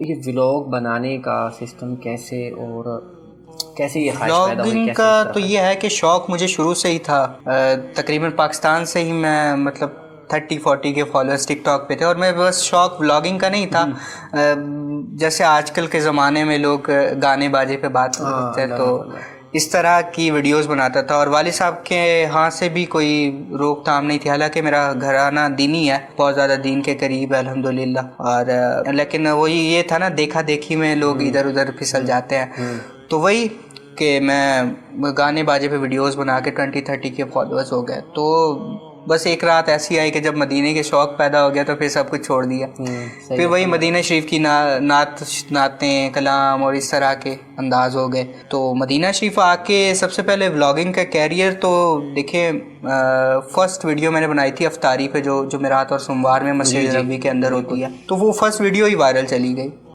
یہ ولاگ بنانے کا سسٹم کیسے اور کیسے یہ خواہش پیدا ہوئی؟ ولاگنگ کا تو یہ ہے کہ شوق مجھے شروع سے ہی تھا. تقریباً پاکستان سے ہی میں مطلب 30-40 کے فالوورس ٹک ٹاک پہ تھے، اور میں بس شوق ولاگنگ کا نہیں تھا. جیسے آج کل کے زمانے میں لوگ گانے باجے پہ بات کرتے ہیں، تو اس طرح کی ویڈیوز بناتا تھا. اور والد صاحب کے ہاں سے بھی کوئی روک تھام نہیں تھی، حالانکہ میرا گھرانہ دینی ہے، بہت زیادہ دین کے قریب ہے الحمدللہ. اور لیکن وہی یہ تھا نا، دیکھا دیکھی میں لوگ ادھر ادھر پھسل جاتے ہیں. تو وہی کہ میں گانے باجے پہ ویڈیوز بنا کے 20-30 کے فالوورز ہو گئے. تو بس ایک رات ایسی آئی کہ جب مدینے کے شوق پیدا ہو گیا تو پھر سب کچھ چھوڑ دیا. پھر وہی مدینہ شریف کی نعتیں، کلام اور اس طرح کے انداز ہو گئے. تو مدینہ شریف آ کے سب سے پہلے ولاگنگ کا کیریئر تو دیکھیں، فرسٹ ویڈیو میں نے بنائی تھی افطاری پہ، جو جمعرات اور سوموار میں مسجد نبوی کے اندر ہوتی ہے. تو وہ فرسٹ ویڈیو ہی وائرل چلی گئی.